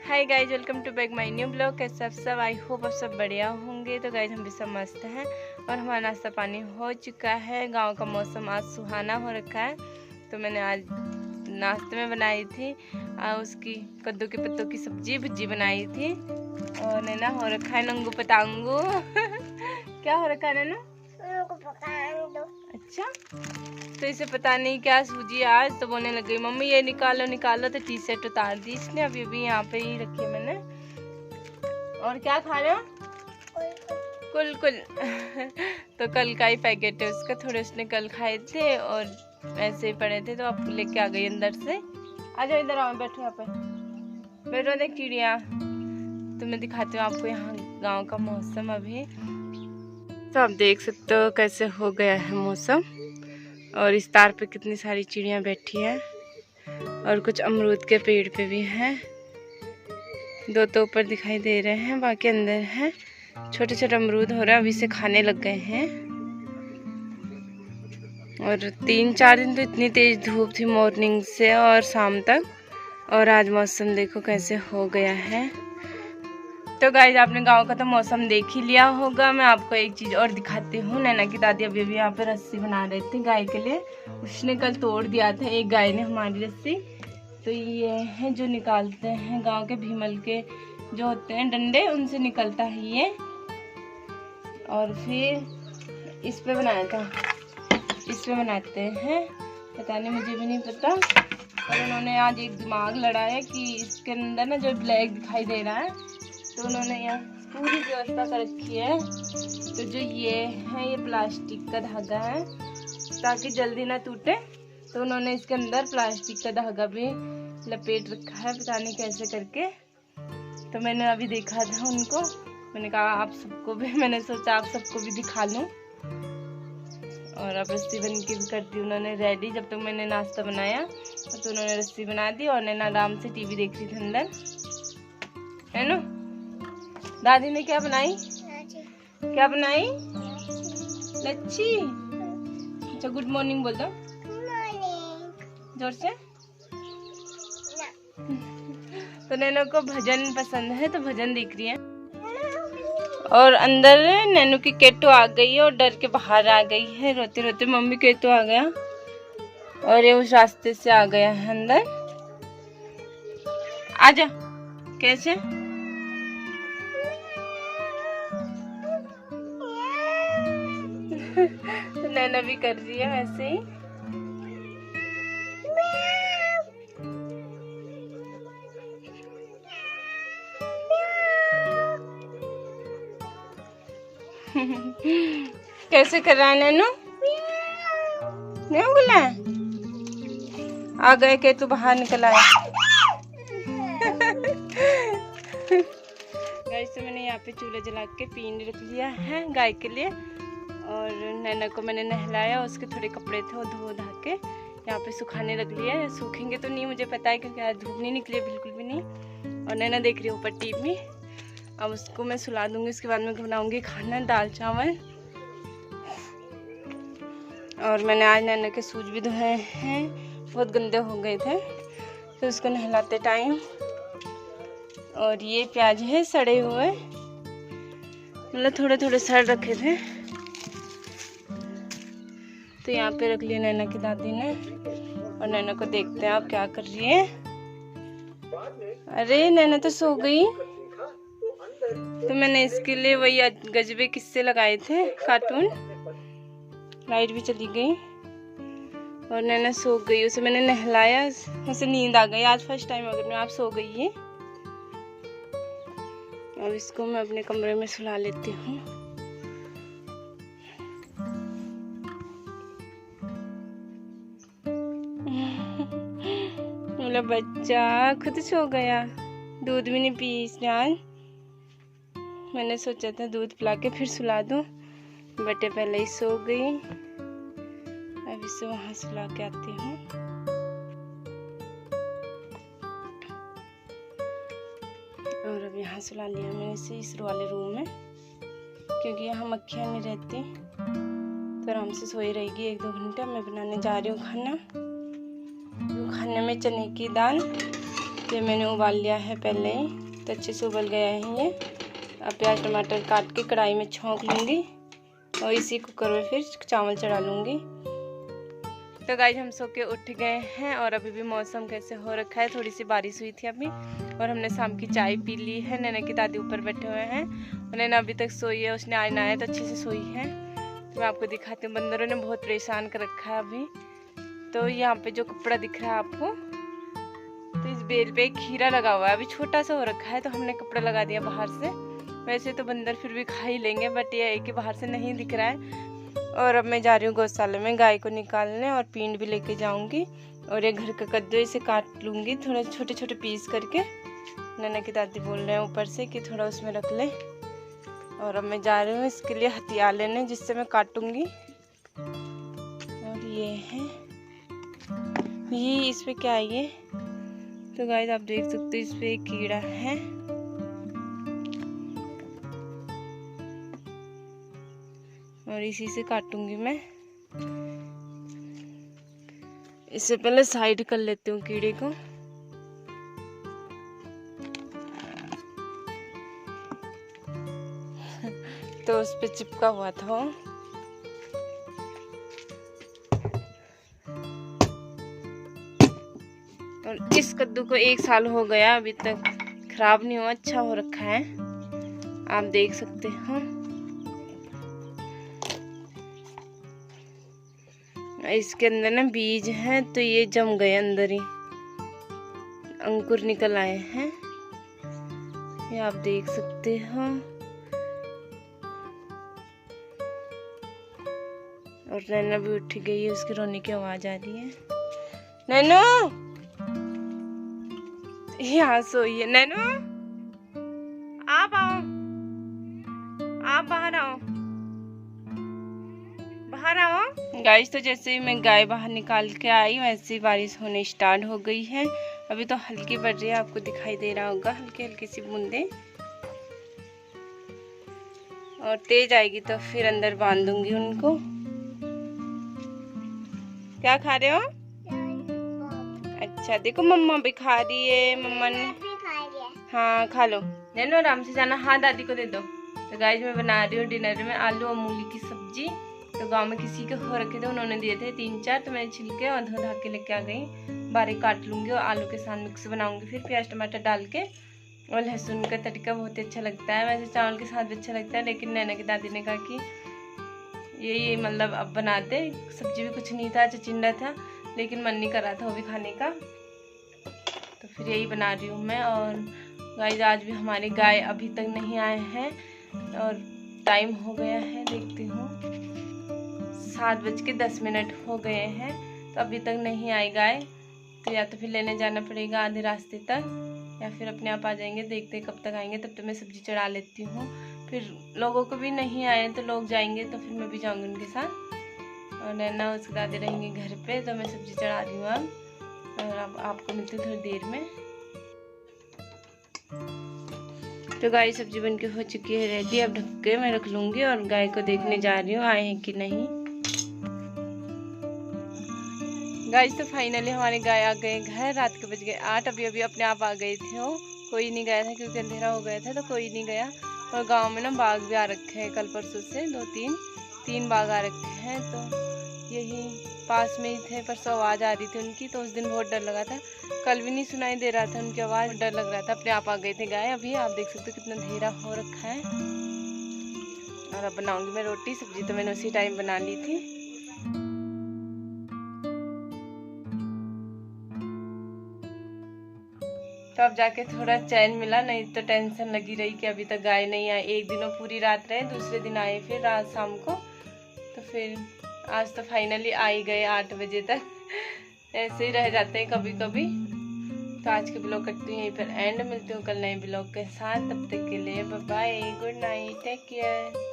Hi guys, welcome to back my new blog. कैसे आप सब? आई होप आप सब बढ़िया होंगे। तो गाइज हम भी सब मस्त हैं और हमारा नाश्ता पानी हो चुका है। गांव का मौसम आज सुहाना हो रखा है। तो मैंने आज नाश्ते में बनाई थी उसकी कद्दू के पत्तों की सब्जी भुजी बनाई थी। और नैना हो रखा है नंगू पतांगू क्या हो रखा है नैना? अच्छा, तो इसे पता नहीं क्या सूझी आज, तो बोलने लग गई मम्मी ये निकालो निकालो। तो टी शर्ट उतार दी इसने, अभी अभी यहाँ पे ही रखी है मैंने। और क्या खा रहे हो? कुल कुल तो कल का ही पैकेट है उसका, थोड़े उसने कल खाए थे और ऐसे ही पड़े थे तो आप लेके आ गई अंदर से। आ जाओ इधर आओ, बैठो यहाँ पे, बैठो। देख चिड़िया, तो मैं दिखाती हूँ आपको यहाँ गाँव का मौसम अभी। तो आप देख सकते हो कैसे हो गया है मौसम। और इस तार पे कितनी सारी चिड़ियाँ बैठी हैं और कुछ अमरूद के पेड़ पे भी हैं। दो तो ऊपर दिखाई दे रहे हैं, बाकी अंदर हैं। छोटे छोटे अमरूद हो रहा है, अभी से खाने लग गए हैं। और 3-4 दिन तो इतनी तेज धूप थी मॉर्निंग से और शाम तक, और आज मौसम देखो कैसे हो गया है। तो गाइज आपने गांव का तो मौसम देख ही लिया होगा। मैं आपको एक चीज़ और दिखाती हूँ। नैना की दादी अभी भी यहाँ पे रस्सी बना रही थी गाय के लिए। उसने कल तोड़ दिया था एक गाय ने हमारी रस्सी। तो ये है जो निकालते हैं गांव के भीमल के जो होते हैं डंडे, उनसे निकलता है ये। और फिर इस पे बनाया था, इस पे बनाते हैं, पता नहीं, मुझे भी नहीं पता। और उन्होंने आज एक दिमाग लड़ाया कि इसके अंदर ना जो ब्लैक दिखाई दे रहा है, तो उन्होंने यहाँ पूरी व्यवस्था कर रखी है। तो जो ये है ये प्लास्टिक का धागा है ताकि जल्दी ना टूटे। तो उन्होंने इसके अंदर प्लास्टिक का धागा भी लपेट रखा है, पता नहीं कैसे करके। तो मैंने अभी देखा था उनको, मैंने कहा आप सबको भी, मैंने सोचा आप सबको भी दिखा लूँ। और अब रस्सी बन के भी कर दी उन्होंने रेडी। जब तक मैंने नाश्ता बनाया तो उन्होंने रस्सी बना दी और नैना आराम से टीवी देख रही थी अंदर, है ना? दादी ने क्या बनाई? क्या बनाई? लच्छी। अच्छा, गुड मॉर्निंग बोल दो जोर से। तो नैनो को भजन पसंद है तो भजन देख रही है। और अंदर नैनो की केटू आ गई है और डर के बाहर आ गई है रोते रोते। मम्मी केटू आ गया और ये उस रास्ते से आ गया है अंदर। आजा, कैसे? नैना भी कर रही है वैसे ही। कैसे कर रहा है नैनो? नहीं बोला है? आ गए के तू बाहर निकल आया। गाय से मैंने यहाँ पे चूल्हा जला के पीन रख लिया है गाय के लिए। और नैना को मैंने नहलाया, उसके थोड़े कपड़े थे वो धो धा के यहाँ पे सुखाने लग लिए। सूखेंगे तो नहीं मुझे पता है क्योंकि आज धूप नहीं निकली है बिल्कुल भी नहीं। और नैना देख रही है ऊपर टीवी। अब उसको मैं सुला दूंगी, उसके बाद मैं बनाऊंगी खाना, दाल चावल। और मैंने आज नैना के शूज भी धोए हैं, बहुत गंदे हो गए थे तो उसको नहलाते टाइम। और ये प्याज है सड़े हुए, मतलब थोड़े थोड़े सड़ रखे थे तो यहाँ पे रख लिया नैना की दादी ने। और नैना को देखते हैं आप क्या कर रही है। अरे नैना तो सो गई। तो मैंने इसके लिए वही गजबे किस्से लगाए थे कार्टून। लाइट भी चली गई और नैना सो गई। उसे मैंने नहलाया, उसे नींद आ गई। आज फर्स्ट टाइम अगर मैं आप सो गई है। अब इसको मैं अपने कमरे में सुला लेती हूँ। मेरा बच्चा खुद सो गया, दूध भी नहीं पी इसने आज। मैंने सोचा था दूध पिला के फिर सुला दूँ, बटे पहले ही सो गई। अब इसे वहाँ सुला के आती हूँ। और अब यहाँ सुला लिया मैंने इसे इस वाले रूम में, क्योंकि यहाँ मक्खियाँ नहीं रहती तो आराम से सोई रहेगी 1-2 घंटे। मैं बनाने जा रही हूँ खाना। खाने में चने की दाल, ये मैंने उबाल लिया है पहले ही, तो अच्छे से उबल गया है ये। अब प्याज टमाटर काट के कढ़ाई में छौंक लूँगी और इसी कुकर में फिर चावल चढ़ा लूँगी। तो गाइस हम सो के उठ गए हैं और अभी भी मौसम कैसे हो रखा है, थोड़ी सी बारिश हुई थी अभी, और हमने शाम की चाय पी ली है। नैना की दादी ऊपर बैठे हुए हैं और नैना अभी तक सोई है, उसने आज नहाया तो अच्छे से सोई है। तो मैं आपको दिखाती हूँ, बंदरों ने बहुत परेशान कर रखा है अभी। तो यहाँ पे जो कपड़ा दिख रहा है आपको, तो इस बेल पे एक खीरा लगा हुआ है, अभी छोटा सा हो रखा है, तो हमने कपड़ा लगा दिया बाहर से। वैसे तो बंदर फिर भी खा ही लेंगे, बट ये है कि बाहर से नहीं दिख रहा है। और अब मैं जा रही हूँ गौशाला में गाय को निकालने, और पींड भी लेके जाऊंगी। और ये घर का कद्दू इसे काट लूँगी थोड़े छोटे छोटे पीस करके। नैना की दादी बोल रहे हैं ऊपर से कि थोड़ा उसमें रख ले। और अब मैं जा रही हूँ इसके लिए हथियार लेने, जिससे मैं काटूंगी। और ये है, ये इस पे क्या है ये, तो गाइस आप देख सकते हो इस पे एक कीड़ा है। और इसी से काटूंगी मैं। इससे पहले साइड कर लेती हूँ कीड़े को। तो उस पे चिपका हुआ था। और इस कद्दू को 1 साल हो गया, अभी तक खराब नहीं हुआ, अच्छा हो रखा है, आप देख सकते हो। इसके अंदर ना बीज हैं, तो ये जम गए अंदर ही, अंकुर निकल आए हैं, ये आप देख सकते हो। और नैना भी उठ गई है, उसकी रोने की आवाज आ रही है। नैनो, यहाँ सोई है। नैनो आप आओ, आप बाहर आओ, बाहर आओ। गाइस तो जैसे ही मैं गाय बाहर निकाल के आई, वैसे ही बारिश होने स्टार्ट हो गई है। अभी तो हल्की पड़ रही है, आपको दिखाई दे रहा होगा, हल्की हल्की सी बूंदे। और तेज आएगी तो फिर अंदर बांध दूंगी उनको। क्या खा रहे हो? अच्छा देखो, मम्मा भी खा रही है, मम्मा ने हाँ खा लो। नैनो आराम से जाना, हाँ दादी को दे दो। तो गाइस मैं बना रही हूँ डिनर में आलू और मूली की सब्जी। तो गांव में किसी के हो रखे थे, उन्होंने दिए थे 3-4, तो मैं छिलके और धो धा के लेके आ गई। बारीक काट लूँगी और आलू के साथ मिक्स बनाऊंगी, फिर प्याज टमाटर डाल के। और लहसुन का तड़का बहुत अच्छा लगता है, वैसे चावल के साथ भी अच्छा लगता है, लेकिन नैना की दादी ने कहा कि यही मतलब अब बनाते। सब्जी भी कुछ नहीं था, चिचिंडा था, लेकिन मन नहीं कर रहा था वो भी खाने का, तो फिर यही बना रही हूँ मैं। और गाइस आज भी हमारी गाय अभी तक नहीं आए हैं, और टाइम हो गया है, देखती हूँ 7:10 हो गए हैं, तो अभी तक नहीं आई गाय। तो या तो फिर लेने जाना पड़ेगा आधे रास्ते तक, या फिर अपने आप आ जाएंगे, देखते कब तक आएंगे। तब तक मैं सब्जी चढ़ा लेती हूँ, फिर लोगों को भी नहीं आए तो लोग जाएंगे, तो फिर मैं भी जाऊँगी उनके साथ। और नैना उसके दादी रहेंगे घर पे, तो मैं सब्जी चढ़ा रही हूँ अब। और अब आपको मिलती हूँ थोड़ी देर में। तो गाय सब्जी बनके हो चुकी है रेडी, अब ढक के मैं रख लूँगी। और गाय को देखने जा रही हूँ आए हैं कि नहीं। गाइस तो फाइनली हमारे गाय आ गए घर, रात के बज गए 8, अभी अभी अपने आप आ गए थे। वो कोई नहीं गया था क्योंकि अंधेरा हो गया था, तो कोई नहीं गया। और गांव में ना बाघ भी आ रखे हैं, कल परसों से 2-3 बाघ आ रखे हैं, तो यही पास में ही थे। परसों आवाज़ आ रही थी उनकी, तो उस दिन बहुत डर लगा था, कल भी नहीं सुनाई दे रहा था उनकी आवाज़, डर लग रहा था। अपने आप आ गए थे गाय। अभी आप देख सकते हो कितना अंधेरा हो रखा है। और अब बनाऊंगी मैं रोटी, सब्जी तो मैंने उसी टाइम बना ली थी। तो अब जाके थोड़ा चैन मिला, नहीं तो टेंशन लगी रही कि अभी तक गाय नहीं आई। एक दिनों पूरी रात रहे, दूसरे दिन आए फिर रात शाम को, तो फिर आज तो फाइनली आ ही गए 8 बजे तक। ऐसे ही रह जाते हैं कभी कभी। तो आज के ब्लॉग करती हूँ यहीं पर एंड, मिलती हूँ कल नए ब्लॉग के साथ। तब तक के लिए bye bye, good night, take care.